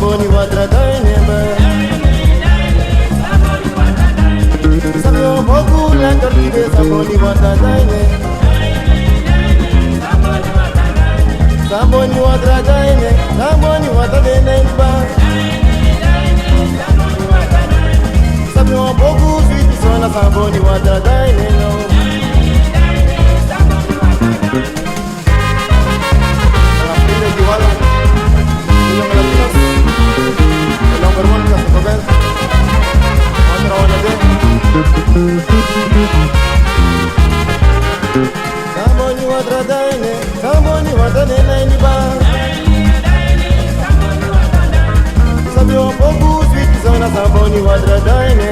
saboni watradaine ba Sabio boku la karibe saboni watradaine Saboni watradaine saboni watradaine ba Sabio boku sweet sona saboni watradaine no Saboni watradaine ni ba Sabio boku sweet sona saboni watradaine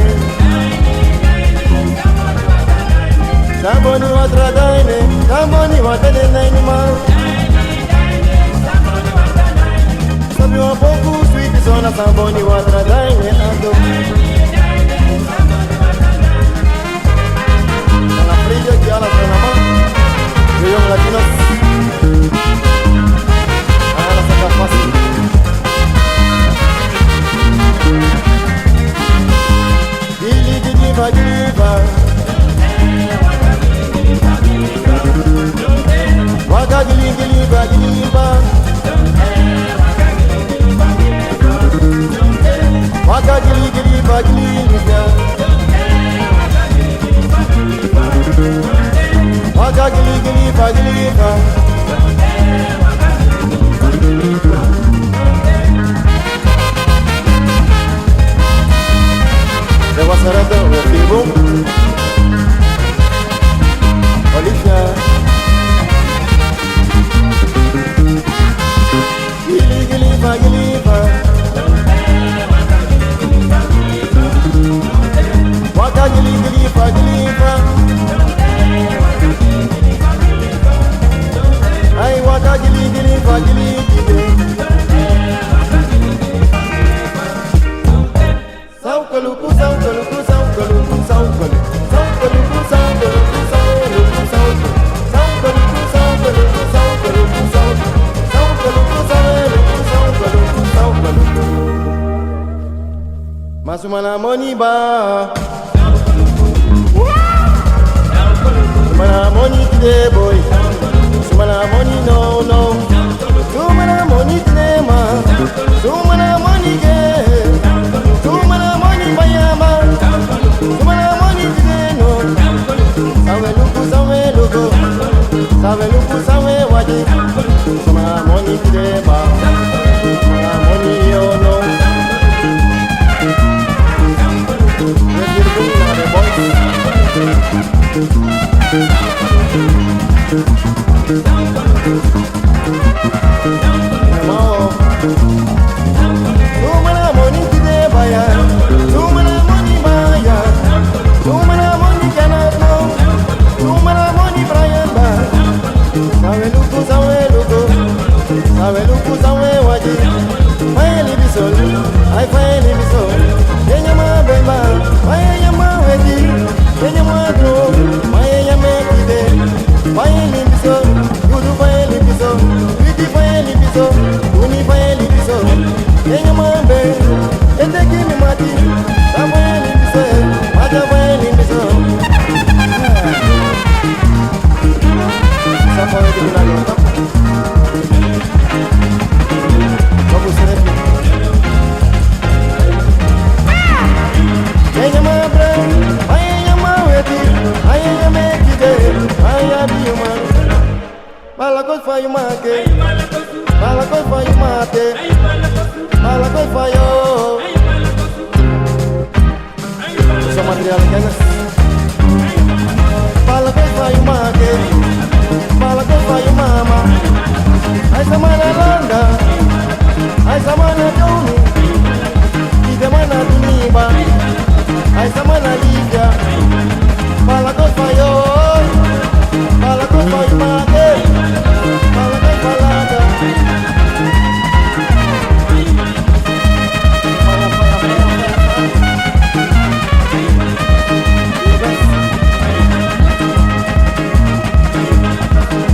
Saboni watradaine ni ma Sabio boku sweet sona saboni watradaine ando Que a la Panamá, Río Latinos, a la saca fácil. Gili gili ba gili ba, waka gili gili ba gili ba, waka gili gili ba gili ba. Waka gili gili ba gili ba Dewa Sarada Wakibu Olivia Gili gili ba Waka gili gili ba Ay waka gili gili ba gili Saukaluku saukaluku saukaluku saukaluku Saukaluku saukaluku saukaluku Saukaluku saukaluku saukaluku Saukaluku saukaluku saukaluku Masumana money ba Sumana money today boy Sumana money no Sumana money today ma Sumana money girl Sumana money bayama Sumana money today no Sawe luku sawe waji Sumana money today ba Sumana money yo no Sumana money today baya Sumana money baya Sumana money cannot know Sumana money Brian ba Sawe luku sawe waji Faili bisol Ay faili bisol Yenya ma bemba Yenya ma wedi Yenya ma dro Yenya me kide Faili bisol Yudu faili bisol Wiki faili bisol Uni faili bisol Yenya ma be Ete kimi mati Sa faili bisol Mata faili bisol Sa faili bisol Bagus serepi Yenya ma bre Yenya ma wedi Yenya me kide Yenya biyuma Malakos fa yumake Malakos fa yumate Malakos fa yo Usa material kenas Malakos fa yumake Malakos fa yumama Ay samana landa Ay samana jomi Ide mana duniba Ay samana liga Malakos fa yo Malakos fa yumake Malakos fa landa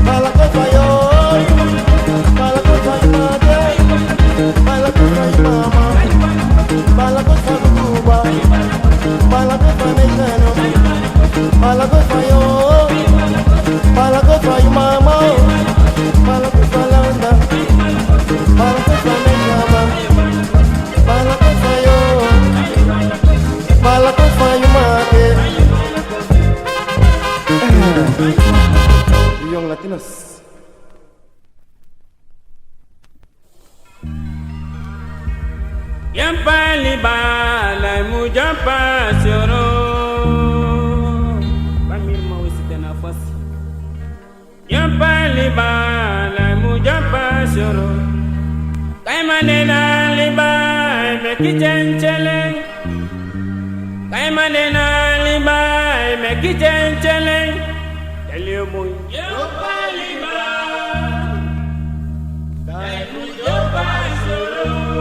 Malakos fa yo Malagot for you, Malagot for you, mama. Malagot for Landa, Malagot for Mejama. Malagot for you, Malagot for you, market. Young Latinos. Yampali bala mujapa soro Pamir mawisi nafasi Yampali bala mujapa soro Kaimanena liba meki chenchele Kaimanena liba meki chenchele Elio muy Yampali bala mujapa soro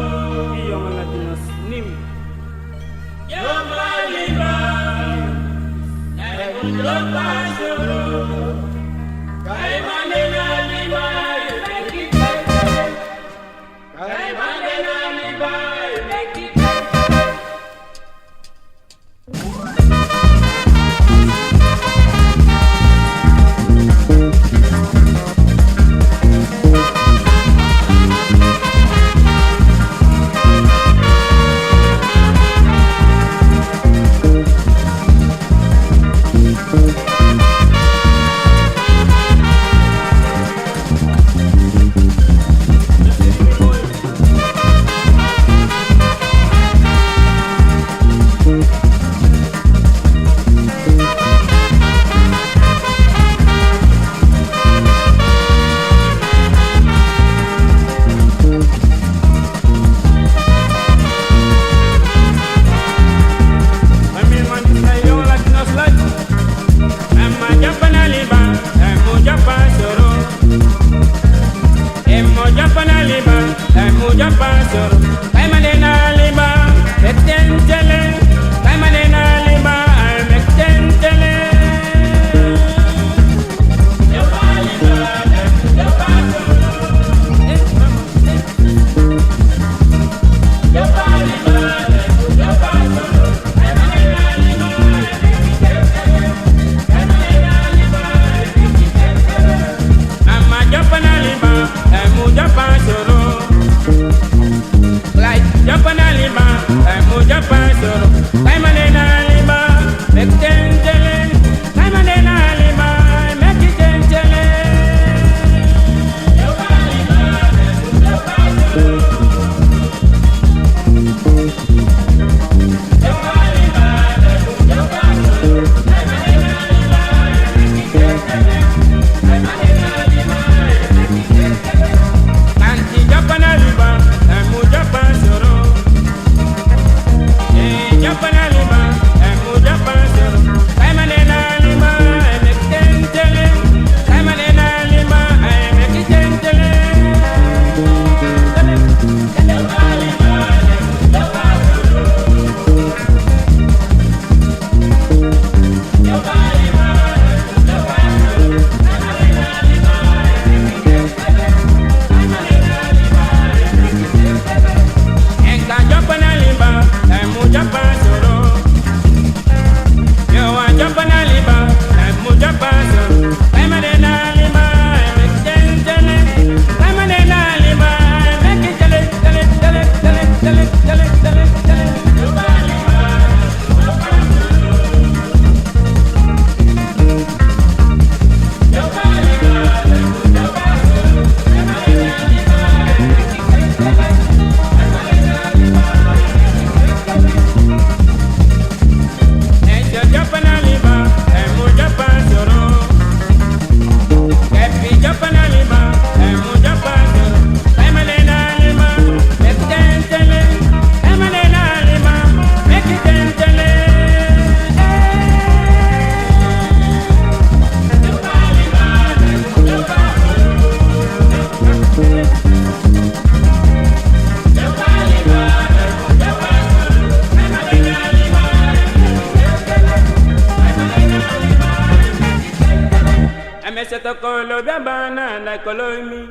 se tokolo bia bana la kolomi.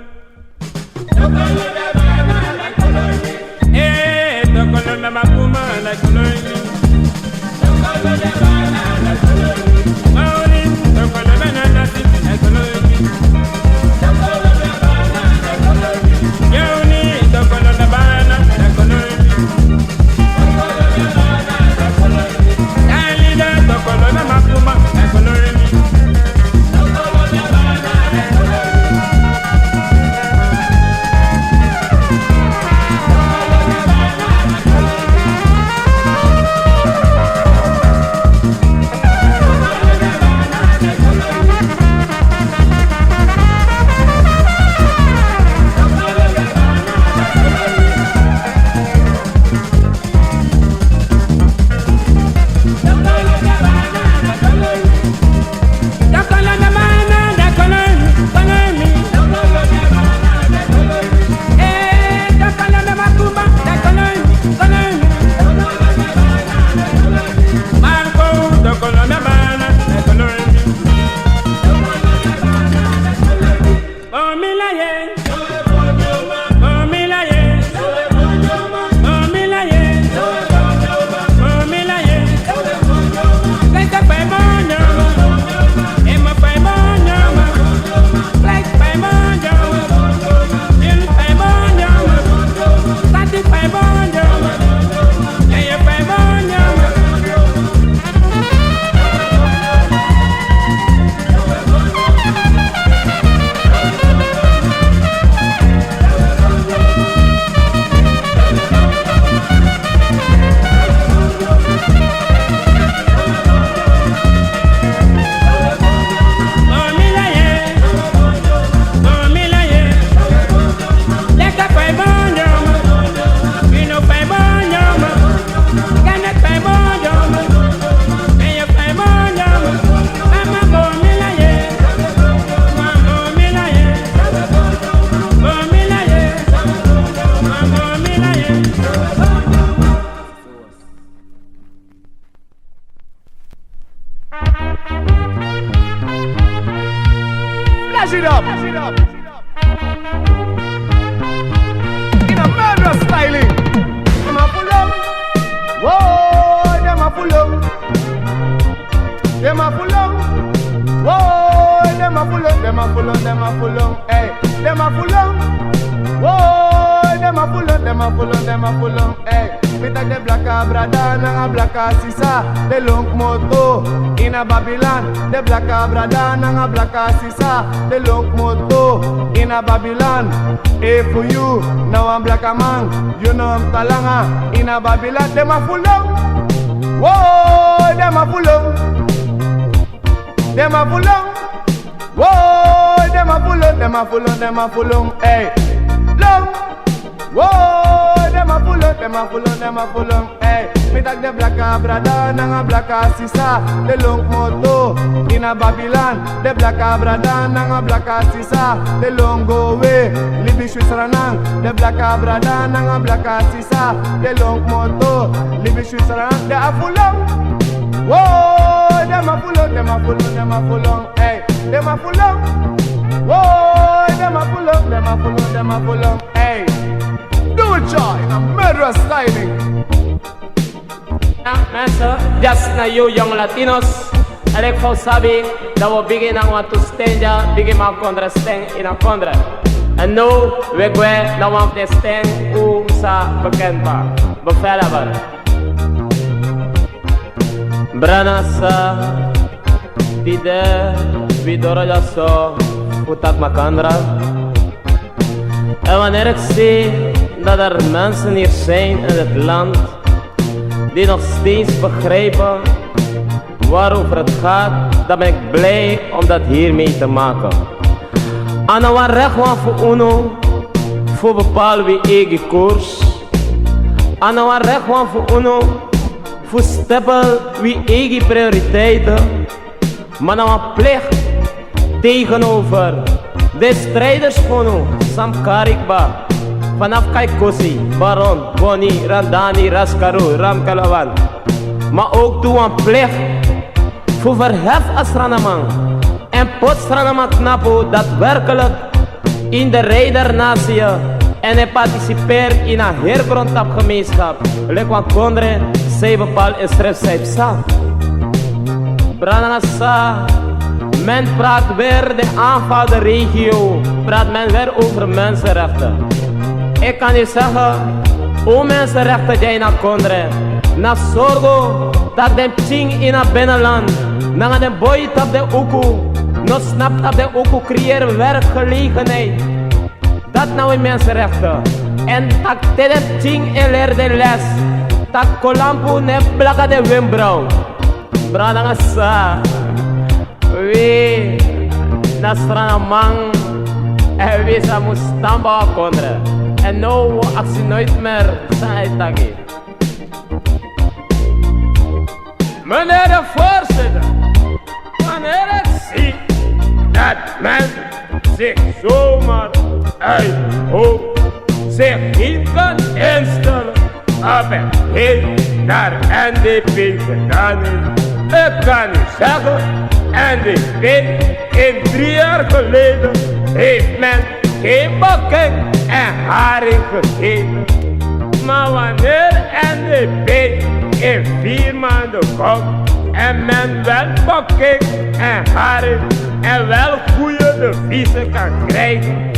Tokolo bia bana la kolomi. Tokolo na makuma la kolomi. Tokolo bia bana la kolomi. Flash it up. In a murderous styling. Them a pull up. Whoa, them a pull up. Them a pull up. Whoa, them a pull up. Them a pull up. Them a pull up. Hey, them a pull up. Whoa, them a pull up. Them a pull up. Them a pull up. Hey. Pitak de blaka brada nanga blaka sisa de long moto in a Babylon de blaka brada nanga blaka sisa de long moto in a Babylon. Hey for you now I'm black man, you know I'm talanga in a Babylon. Dem a full on, whoa, dem a full on, dem a full on, whoa, dem a full on, dem a full on, dem a full on, hey, long. Whoa, them a pull up, them a pull up, them a pull up. Hey, me tak de blaka brada, nanga blaka sisa, de long moto in a Babylon. De blaka brada, nanga blaka sisa, de long go away. Libi Switzerland, de blaka brada, nanga blaka sisa, de long moto, libi Switzerland. De a pull up. Whoa, them a pull up, them a pull up, them a pull up. Hey, them a pull up. Whoa, them a pull up, them a pull up, them a pull up. Hey. Do it, y'all, in a murderous styling. Mensen, just na you young Latinos. En ik wou sabi dat we beginnen aan te steken, begin maar kontra steng in een kontra. En nu, we gaan naar de steng hoe sa bekend was. Bevelen. Branasa, vidora ja so, utak makandra. En wanneer ik zie dat er mensen hier zijn in het land die nog steeds begrijpen waarover het gaat, dan ben ik blij om dat hiermee te maken. En dan recht voor uno, voor bepaal wie eigen koers. En dan recht voor uno, voor steppen wie eigen prioriteiten. Maar dan plicht tegenover de strijders van u, Sam Karikba. Vanaf Kaikosi, Baron, Boni, Randani, Raskaru, Ramkalawan. Maar ook doe een plicht voor verhef als Ranaman. En pot Ranaman knapo daadwerkelijk in de Rijdernatie. En hij participeert in een hergrondtapgemeenschap. Lekwan Kondre, zij bepaalt in strefcijp sa. Branasa, Men praat weer de aanval de regio. Praat men weer over mensenrechten. Ik kan je zeggen, hoe mensenrechten jij naar Kondre. Na zorgo dat de ting in het binnenland. Na de boy op de oku. No snapt dat de oku creëren werkgelegenheid. Dat nou in mensenrechten. En tak dit ting in leer de les. Tak kolampu ne blaka de wimbrouw. Brada sa. We nasrana man. En we sa mustamba Kondre. En nou actie nooit meer zijn taki. Meneer de voorzitter, wanneer ik zie dat men zich zomaar uit hoofd zich niet kan instellen op het heel naar NDP gedaan heeft. Ik kan u zeggen, NDP in 3 jaar geleden heeft men geen bakking en haring gegeven. Maar wanneer NDP in 4 maanden komt en men wel bakking en haring en wel goede deviezen kan krijgen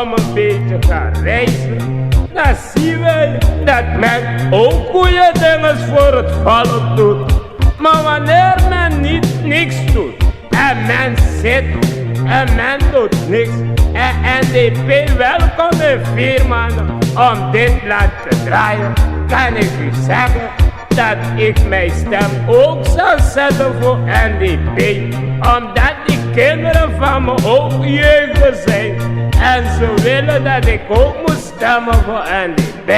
om een beetje te gaan reizen, dan zien wij dat men ook goede dingen voor het volk doet. Maar wanneer men niks doet en men zit en men doet niks en NDP wel komt in 4 maanden om dit land te draaien, kan ik u zeggen dat ik mijn stem ook zal zetten voor NDP. Omdat die kinderen van me ook jeugd zijn en ze willen dat ik ook moet stemmen voor NDP.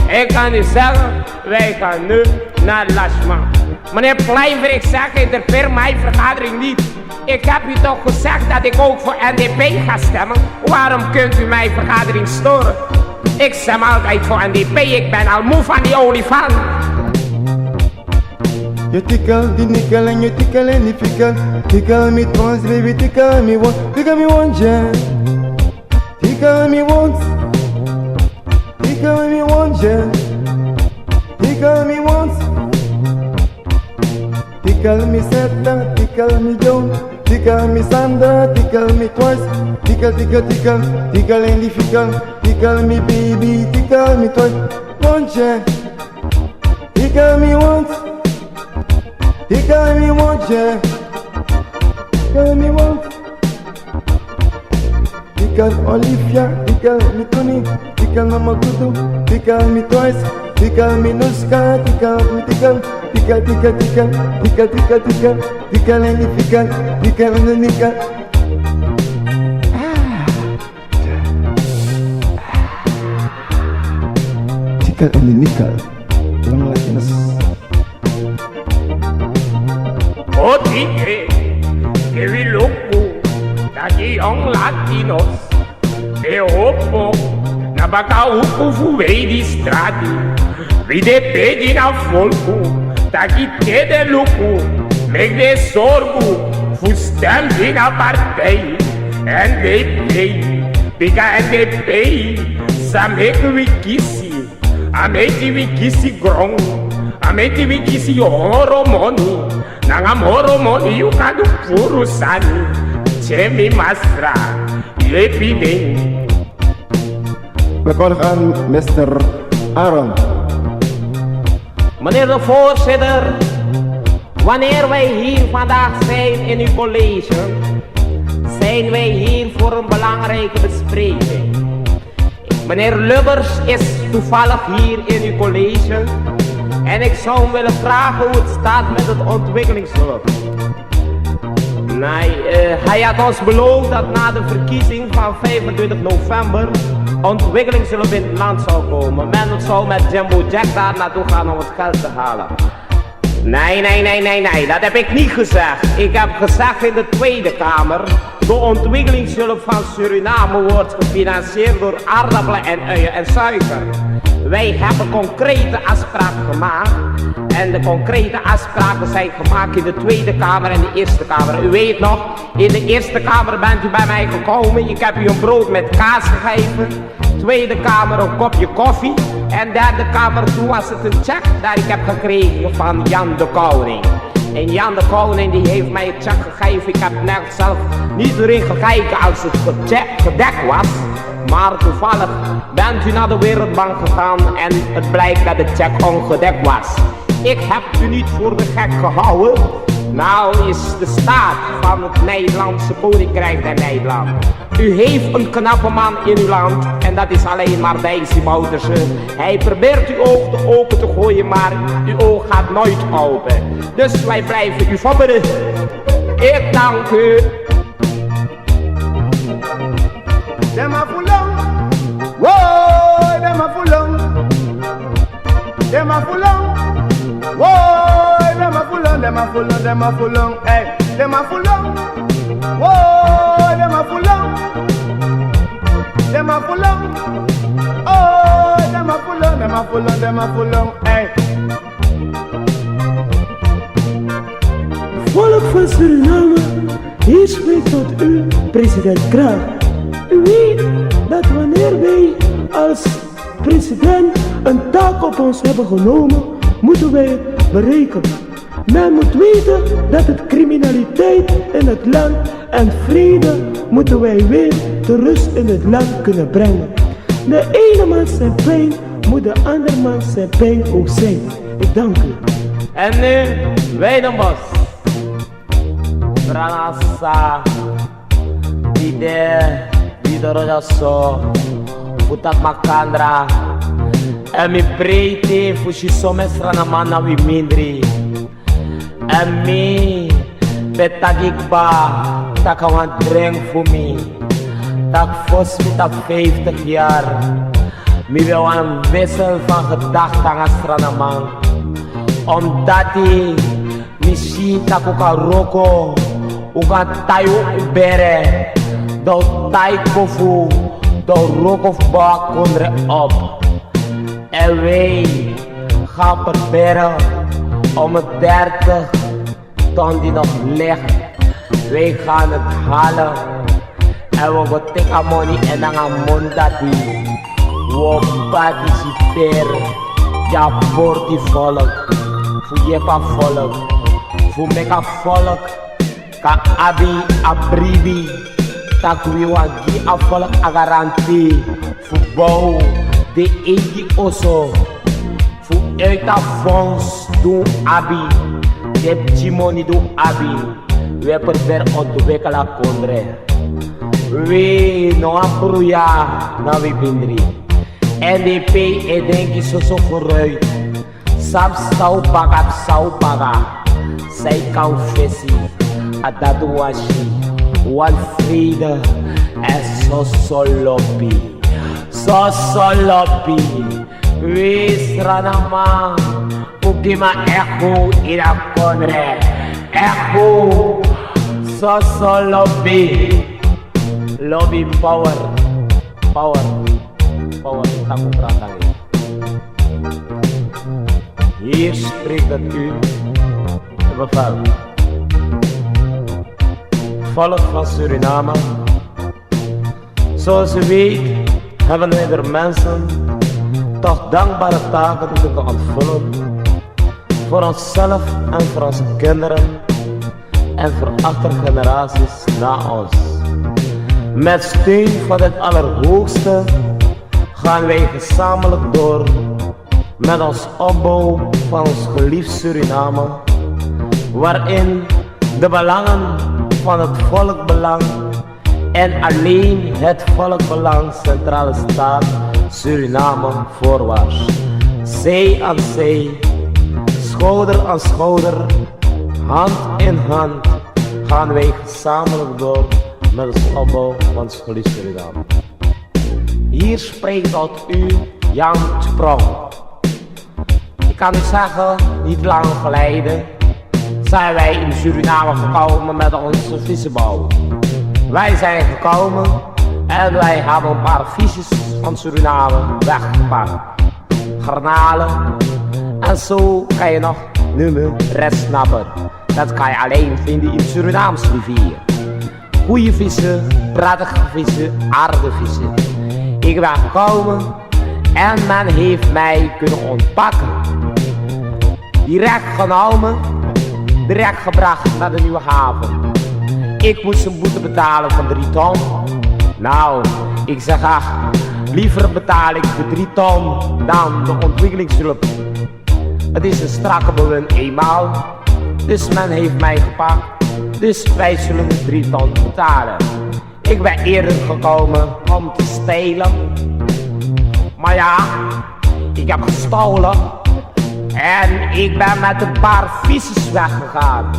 Ik kan u zeggen, wij gaan nu naar Lashma. Meneer Blijver, ik zeg, interfereer mijn vergadering niet. Ik heb u toch gezegd dat ik ook voor NDP ga stemmen. Waarom kunt u mijn vergadering storen? Ik stem altijd voor NDP, ik ben al moe van die olifant. You tickle the nickel and you tickle and the pickle. Tickle me twice, baby, tickle me once. Tickle me once, yeah. Tickle me once. Tickle me once, yeah. Tickle me once. Tickle me Seta, tickle me John. Tickle me Sandra, tickle me twice. Tickle, tickle, tickle. Tickle and the pickle. Tickle me baby, tickle me twice. Once, yeah. Tickle me once. Tickle me once, yeah. Tickle me once. Tickle Olivia, tickle me Tony, tickle Mama Kudu, tickle me twice, tickle me Nuska, tickle me tickle, tickle, tickle, tickle, tickle, tickle, tickle, tickle and the tickle, tickle and the nickel. Tickle and the nickel. Lang like this. O tigre, que vi louco, daqui Latinos, eu roubo, na Bacauco voei de estrada, vi de pede na folco, daqui te de louco, me de sorgo, fustem de na partei, NDP, pica NDP, samek wikisi, amete wikisi grong, amete wikisi horomoni. Nanga moro moni yukadu puru sani Chemi masra Yepi ding. We komen aan Mr. Aaron. Meneer de voorzitter, wanneer wij hier vandaag zijn in uw college, zijn wij hier voor een belangrijke bespreking. Meneer Lubbers is toevallig hier in uw college. En ik zou hem willen vragen hoe het staat met het ontwikkelingshulp. Nee, hij had ons beloofd dat na de verkiezing van 25 november ontwikkelingshulp in het land zou komen. Men zou met Jumbo Jack daar naartoe gaan om het geld te halen. Nee, dat heb ik niet gezegd. Ik heb gezegd in de Tweede Kamer, de ontwikkelingshulp van Suriname wordt gefinancierd door aardappelen en uien en suiker. Wij hebben concrete afspraken gemaakt. En de concrete afspraken zijn gemaakt in de Tweede Kamer en de Eerste Kamer. U weet nog, in de Eerste Kamer bent u bij mij gekomen. Ik heb u een brood met kaas gegeven. Tweede Kamer een kopje koffie. En derde Kamer, toen was het een check dat ik heb gekregen van Jan de Kouwering. En Jan de Koning die heeft mij het check gegeven. Ik heb net zelf niet erin gekeken als het gedekt was. Maar toevallig bent u naar de Wereldbank gegaan en het blijkt dat de check ongedekt was. Ik heb u niet voor de gek gehouden. Nou is de staat van het Nederlandse Koninkrijk der Nederland. U heeft een knappe man in uw land en dat is alleen maar deze Bouterse. Hij probeert uw ogen open te gooien, maar uw oog gaat nooit open. Dus wij blijven u fobberen. Ik dank u. Dem a full on, whoa, dem a full on. Dem a full on, whoa, dem a full on, dem a full on, dem a full on, hey, dem a full on, whoa, dem a full on. Dem a full on, oh, dem a full on, dem a full on, dem a full on, hey. Volk van Suriname, hier spreekt tot u, president Krag. U weet dat wanneer wij als president een taak op ons hebben genomen, moeten wij het bereiken. Men moet weten dat het criminaliteit in het land en vrede moeten wij weer de rust in het land kunnen brengen. De ene man zijn pijn moet de andere man zijn pijn ook zijn. Ik dank u. En nu, Weidenbos. Branasa, Ide Rojaso, Putak Makandra, en mi breite, fushi somestra na mana wi mindri. En mi betagikba, tak een drink voor me. Tak fos met dat 50 jaar. Mi wil een wissel van gedachten aan Stranaman. Omdat hij misschien tak ook een roko, ook een tayo ubere. Dat taikofu, dat rok of bak kondre op. En wij gaan proberen om het 30 ton die nog liggen. Wij gaan het halen. En we gaan take money en dan gaan mondati. We participeren. Ja, voor die volk. Voor je pa volk. Voor meka volk. Ka abi abribi. Tak we wagi a volk a garantie. Voor bouw. De egi oso. Voor uit dat fonds doen abi. De chimoni doen abi. We proberen ontwikkelen kondre. We no apruya na we bindri. NDP e denki so vooruit. Sap sau paga. Zij kan visie. Adatu washi. Wal vrede. En so lopi. So lopi. We stranama. Ukima echo ira kondre. Echo. So lobby. Lobby power. Taku pratang. Hier spreekt het u, de bevel. Volk van Suriname. Zoals u weet, hebben wij er mensen toch dankbare taken die we kunnen ontvullen. Voor onszelf en voor onze kinderen. En voor achtergeneraties na ons. Met steun van het Allerhoogste gaan wij gezamenlijk door met ons opbouw van ons geliefd Suriname, waarin de belangen van het volkbelang en alleen het volkbelang centrale staat, Suriname voorwaarts. Zij aan zij, schouder aan schouder, hand in hand gaan wij gezamenlijk door met het opbouw van het geliefd Suriname. Hier spreekt tot u Jan Sprong. Ik kan u zeggen, niet lang geleden zijn wij in Suriname gekomen met onze vissenbouw. Wij zijn gekomen en wij hebben een paar visjes van Suriname weggepakt. Garnalen en zo kan je nog noemen restsnapper. Dat kan je alleen vinden in Surinaamse rivier. Goeie vissen, prettige vissen, aardige vissen. Ik ben gekomen en men heeft mij kunnen ontpakken. Direct genomen direct gebracht naar de Nieuwe Haven. Ik moest een boete betalen van 3 ton. Nou, ik zeg ach, liever betaal ik de 3 ton dan de ontwikkelingshulp. Het is een strakke bewind eenmaal, dus men heeft mij gepakt. Dus wij zullen de 3 ton betalen. Ik ben eerder gekomen om te stelen. Maar ja, ik heb gestolen. En ik ben met een paar fietsers weggegaan.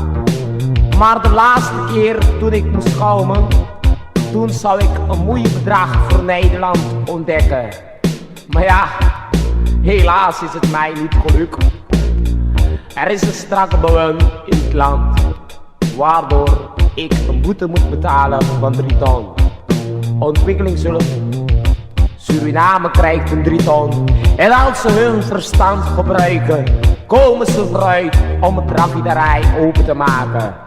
Maar de laatste keer toen ik moest komen, toen zou ik een moeilijk bedrag voor Nederland ontdekken. Maar ja, helaas is het mij niet gelukt. Er is een strakke bewind in het land, waardoor ik een boete moet betalen van 3 ton. Ontwikkelingshulp. Suriname krijgt een 3 ton. En als ze hun verstand gebruiken, komen ze vooruit om het raffinerij open te maken.